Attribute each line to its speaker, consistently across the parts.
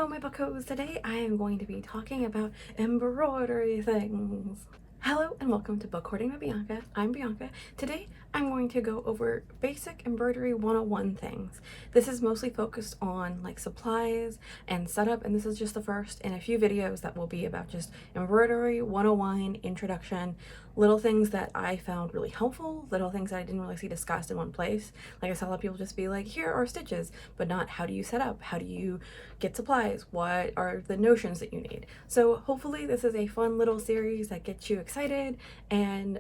Speaker 1: Hello, my buckos. Today I am going to be talking about embroidery things. Hello and welcome to Book Hoarding by Bianca. I'm Bianca. Today I'm going to go over basic embroidery 101 things. This is mostly focused on like supplies and setup, and this is just the first in a few videos that will be about just embroidery 101 introduction, little things that I found really helpful, little things that I didn't really see discussed in one place. Like I saw a lot of people just be like, here are stitches, but not how do you set up, how do you get supplies, what are the notions that you need. So hopefully this is a fun little series that gets you excited and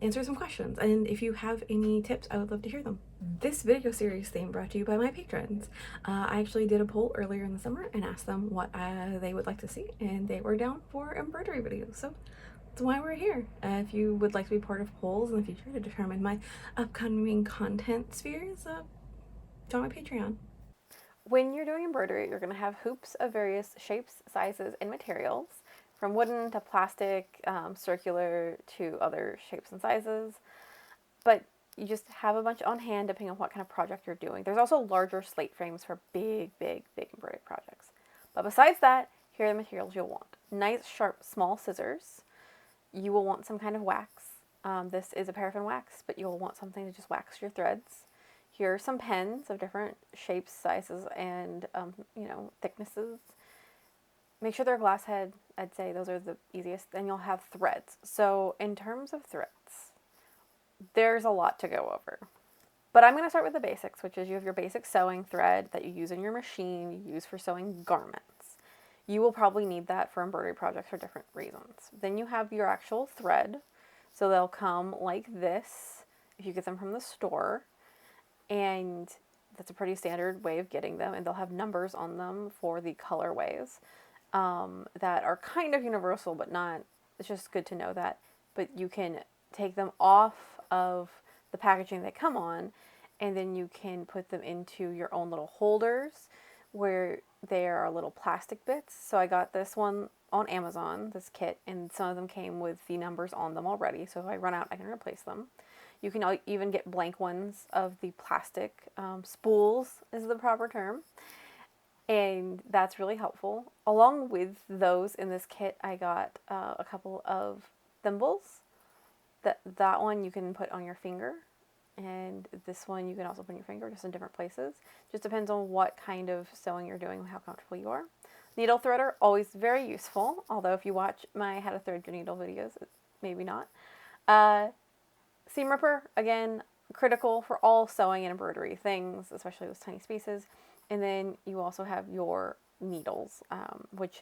Speaker 1: answer some questions. And if you have any tips, I would love to hear them. This video series theme brought to you by my patrons. I actually did a poll earlier in the summer and asked them what they would like to see, and they were down for embroidery videos. So that's why we're here. If you would like to be part of polls in the future to determine my upcoming content spheres, join my Patreon. When you're doing embroidery, you're going to have hoops of various shapes, sizes, and materials, from wooden to plastic, circular to other shapes and sizes. But you just have a bunch on hand depending on what kind of project you're doing. There's also larger slate frames for big embroidery projects. But besides that, here are the materials you'll want. Nice, sharp, small scissors. You will want some kind of wax. This is a paraffin wax, but you'll want something to just wax your threads. Here are some pens of different shapes, sizes, and thicknesses. Make sure they're glass head. I'd say those are the easiest. Then you'll have threads. So in terms of threads, there's a lot to go over. But I'm going to start with the basics, which is you have your basic sewing thread that you use in your machine, you use for sewing garments. You will probably need that for embroidery projects for different reasons. Then you have your actual thread. So they'll come like this if you get them from the store. And that's a pretty standard way of getting them, and they'll have numbers on them for the colorways that are kind of universal, but not. It's just good to know that. But you can take them off of the packaging they come on, and then you can put them into your own little holders where there are little plastic bits. So I got this one on Amazon, this kit, and some of them came with the numbers on them already. So if I run out, I can replace them. You can even get blank ones of the plastic spools is the proper term. And that's really helpful. Along with those in this kit, I got a couple of thimbles. That one you can put on your finger. And this one you can also put on your finger, just in different places. Just depends on what kind of sewing you're doing and how comfortable you are. Needle threader, always very useful. Although if you watch my how to thread your needle videos, maybe not. Seam ripper, again, critical for all sewing and embroidery things, especially those tiny spaces. And then you also have your needles, which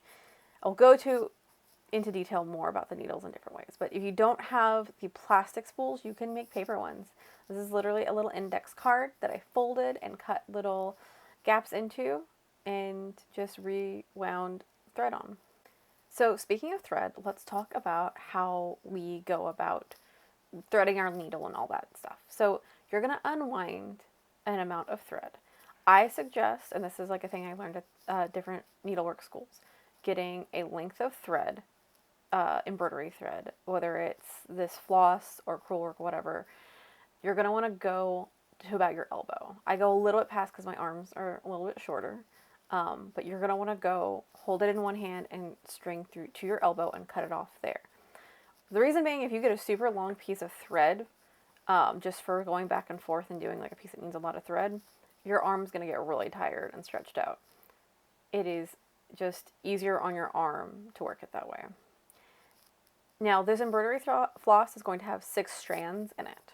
Speaker 1: I'll go into detail more about the needles in different ways. But if you don't have the plastic spools, you can make paper ones. This is literally a little index card that I folded and cut little gaps into and just rewound thread on. So speaking of thread, let's talk about how we go about threading our needle and all that stuff. So you're going to unwind an amount of thread. I suggest, and this is like a thing I learned at different needlework schools, getting a length of thread, embroidery thread, whether it's this floss or crewel work, whatever. You're going to want to go to about your elbow. I go a little bit past because my arms are a little bit shorter, but you're going to want to go hold it in one hand and string through to your elbow and cut it off there. The reason being, if you get a super long piece of thread, just for going back and forth and doing like a piece that needs a lot of thread, your arm's going to get really tired and stretched out. It is just easier on your arm to work it that way. Now, this embroidery floss is going to have 6 strands in it.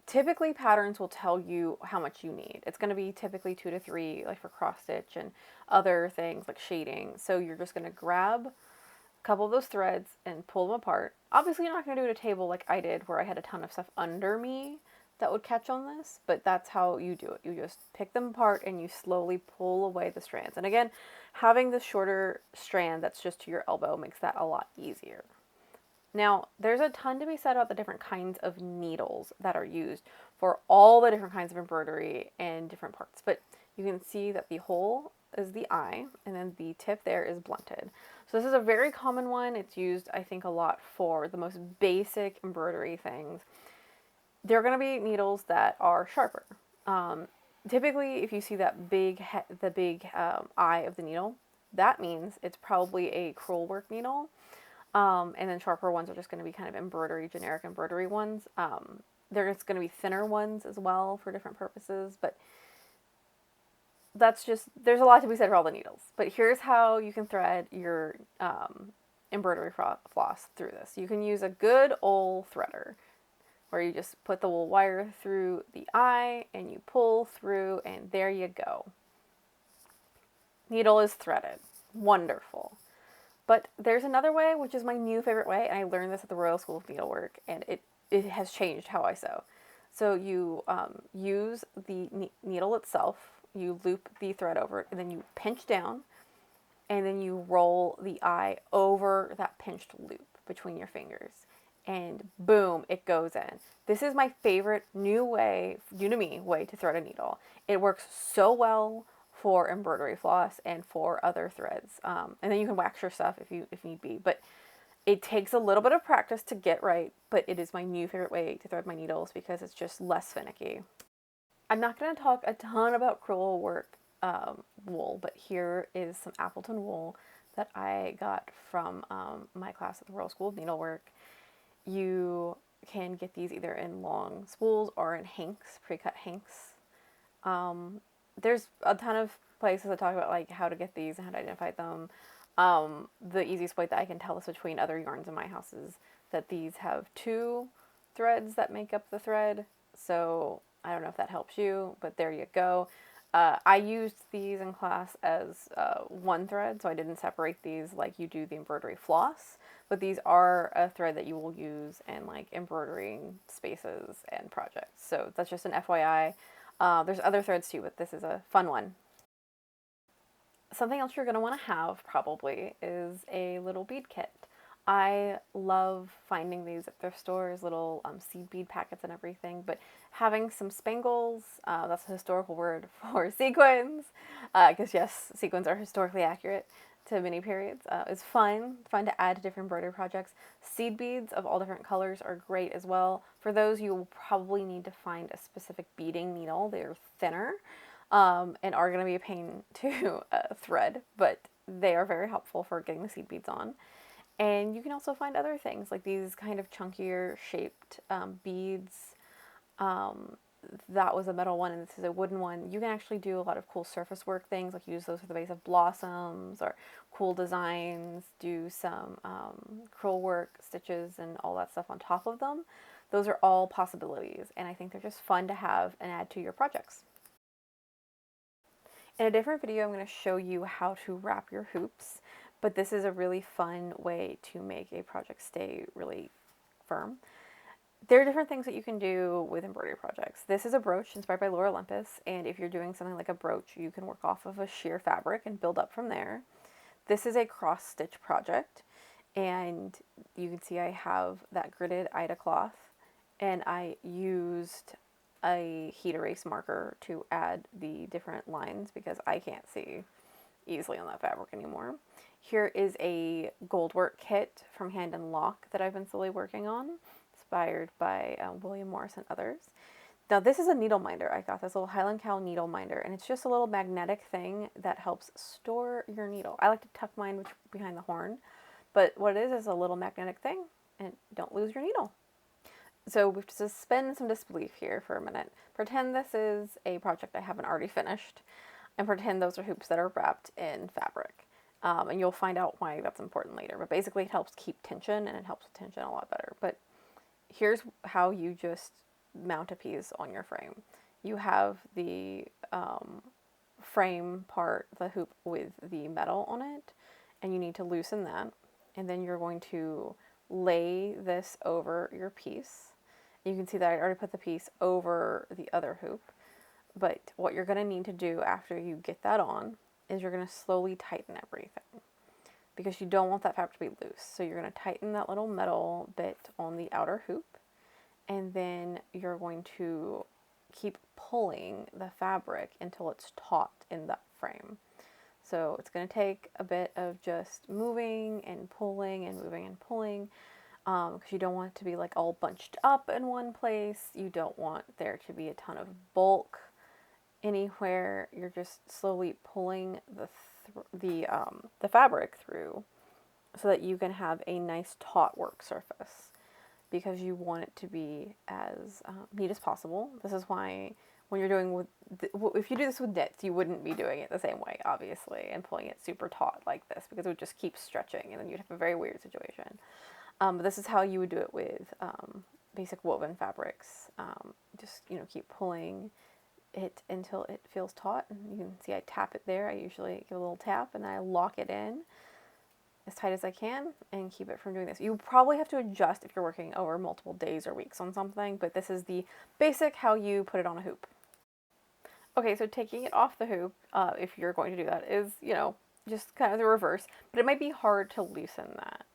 Speaker 1: Typically, patterns will tell you how much you need. It's going to be typically 2 to 3, like for cross stitch and other things like shading. So you're just going to grab couple of those threads and pull them apart. Obviously, you're not going to do it at a table like I did where I had a ton of stuff under me that would catch on this, but that's how you do it. You just pick them apart and you slowly pull away the strands. And again, having the shorter strand that's just to your elbow makes that a lot easier. Now, there's a ton to be said about the different kinds of needles that are used for all the different kinds of embroidery and different parts, but you can see that the hole is the eye, and then the tip there is blunted. So this is a very common one. It's used, I think, a lot for the most basic embroidery things. There are going to be needles that are sharper. Typically, if you see that big eye of the needle, that means it's probably a crewel work needle. And then sharper ones are just going to be kind of embroidery, generic embroidery ones. There's going to be thinner ones as well for different purposes, but that's just, there's a lot to be said for all the needles. But here's how you can thread your embroidery floss through this. You can use a good old threader where you just put the wool wire through the eye and you pull through, and there you go. Needle is threaded. Wonderful. But there's another way, which is my new favorite way, and I learned this at the Royal School of Needlework, and it has changed how I sew. So you use the needle itself, you loop the thread over it, and then you pinch down, and then you roll the eye over that pinched loop between your fingers. And boom, it goes in. This is my favorite new to me, way to thread a needle. It works so well for embroidery floss and for other threads. And then you can wax your stuff if need be. But it takes a little bit of practice to get right, but it is my new favorite way to thread my needles because it's just less finicky. I'm not going to talk a ton about crewel work wool, but here is some Appleton wool that I got from my class at the Royal School of Needlework. You can get these either in long spools or in hanks, pre-cut hanks. There's a ton of places that talk about like how to get these and how to identify them. The easiest way that I can tell this between other yarns in my house is that these have 2 threads that make up the thread. So I don't know if that helps you, but there you go. I used these in class as 1 thread, so I didn't separate these like you do the embroidery floss, but these are a thread that you will use in like embroidering spaces and projects. So that's just an FYI. There's other threads too, but this is a fun one. Something else you're going to want to have probably is a little bead kit. I love finding these at thrift stores, little seed bead packets and everything, but having some spangles, that's a historical word for sequins, because yes, sequins are historically accurate to many periods, is fun to add to different embroidery projects. Seed beads of all different colors are great as well. For those, you will probably need to find a specific beading needle. They're thinner and are going to be a pain to thread, but they are very helpful for getting the seed beads on. And you can also find other things like these kind of chunkier shaped beads. That was a metal one and this is a wooden one. You can actually do a lot of cool surface work things, like use those for the base of blossoms or cool designs, do some crewel work, stitches, and all that stuff on top of them. Those are all possibilities, and I think they're just fun to have and add to your projects. In a different video, I'm going to show you how to wrap your hoops, but this is a really fun way to make a project stay really firm. There are different things that you can do with embroidery projects. This is a brooch inspired by Laura Olympus, and if you're doing something like a brooch, you can work off of a sheer fabric and build up from there. This is a cross-stitch project, and you can see I have that gridded Ida cloth, and I used a heat erase marker to add the different lines because I can't see easily on that fabric anymore. Here is a gold work kit from Hand and Lock that I've been slowly working on, inspired by William Morris and others. Now this is a needle minder. I got this little Highland Cow needle minder, and it's just a little magnetic thing that helps store your needle. I like to tuck mine behind the horn, but what it is a little magnetic thing, and don't lose your needle. So we have to suspend some disbelief here for a minute. Pretend this is a project I haven't already finished, and pretend those are hoops that are wrapped in fabric. And you'll find out why that's important later. But basically it helps keep tension, and it helps with tension a lot better. But here's how you just mount a piece on your frame. You have the frame part, the hoop with the metal on it, and you need to loosen that. And then you're going to lay this over your piece. You can see that I already put the piece over the other hoop. But what you're going to need to do after you get that on is you're going to slowly tighten everything, because you don't want that fabric to be loose. So you're going to tighten that little metal bit on the outer hoop, and then you're going to keep pulling the fabric until it's taut in that frame. So it's going to take a bit of just moving and pulling and moving and pulling, because you don't want it to be like all bunched up in one place. You don't want there to be a ton of bulk anywhere. You're just slowly pulling the
Speaker 2: the fabric through so that you can have a nice taut work surface, because you want it to be as neat as possible. This is why when you're doing if you do this with knits, you wouldn't be doing it the same way, obviously, and pulling it super taut like this, because it would just keep stretching and then you'd have a very weird situation. But this is how you would do it with basic woven fabrics. Just, keep pulling it until it feels taut. And you can see I tap it there. I usually give a little tap and then I lock it in as tight as I can and keep it from doing this. You probably have to adjust if you're working over multiple days or weeks on something, but this is the basic how you put it on a hoop. Okay, so taking it off the hoop, if you're going to do that, is, just kind of the reverse, but it might be hard to loosen that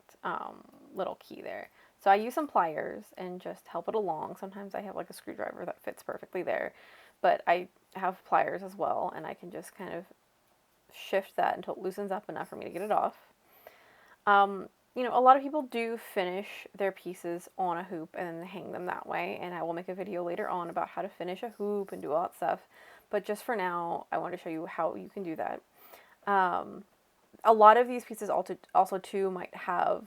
Speaker 2: little key there. So I use some pliers and just help it along. Sometimes I have like a screwdriver that fits perfectly there, but I have pliers as well, and I can just kind of shift that until it loosens up enough for me to get it off. A lot of people do finish their pieces on a hoop and then hang them that way, and I will make a video later on about how to finish a hoop and do all that stuff. But just for now, I want to show you how you can do that. A lot of these pieces also too might have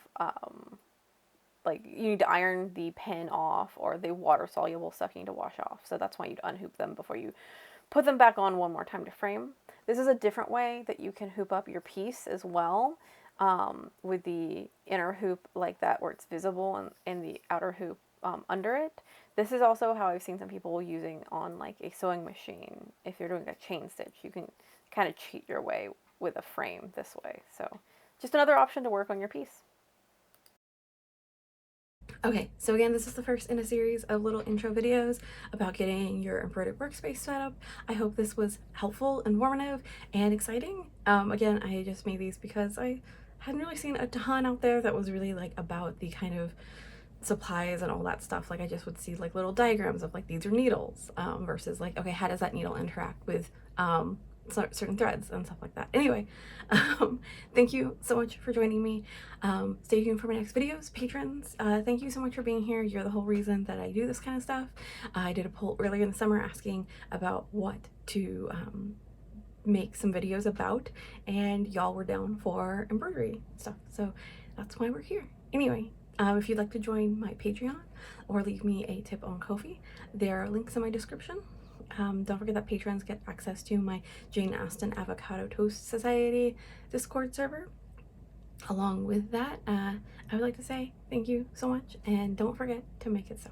Speaker 2: like you need to iron the pin off, or the water soluble stuff you need to wash off. So that's why you'd unhoop them before you put them back on one more time to frame. This is a different way that you can hoop up your piece as well, with the inner hoop like that where it's visible, and the outer hoop under it. This is also how I've seen some people using on like a sewing machine. If you're doing a chain stitch, you can kind of cheat your way with a frame this way. So just another option to work on your piece.
Speaker 1: Okay, so again, this is the first in a series of little intro videos about getting your embroidered workspace set up. I hope this was helpful, informative, and exciting. Again, I just made these because I hadn't really seen a ton out there that was really like about the kind of supplies and all that stuff. Like I just would see like little diagrams of like these are needles versus like, okay, how does that needle interact with certain threads and stuff like that. Anyway, thank you so much for joining me. Stay tuned for my next videos. Patrons, thank you so much for being here. You're the whole reason that I do this kind of stuff. I did a poll earlier in the summer asking about what to make some videos about, and y'all were down for embroidery stuff, so that's why we're here. Anyway, if you'd like to join my Patreon or leave me a tip on Ko-fi, there are links in my description. Don't forget that patrons get access to my Jane Austen Avocado Toast Society Discord server. Along with that, I would like to say thank you so much, and don't forget to make it so.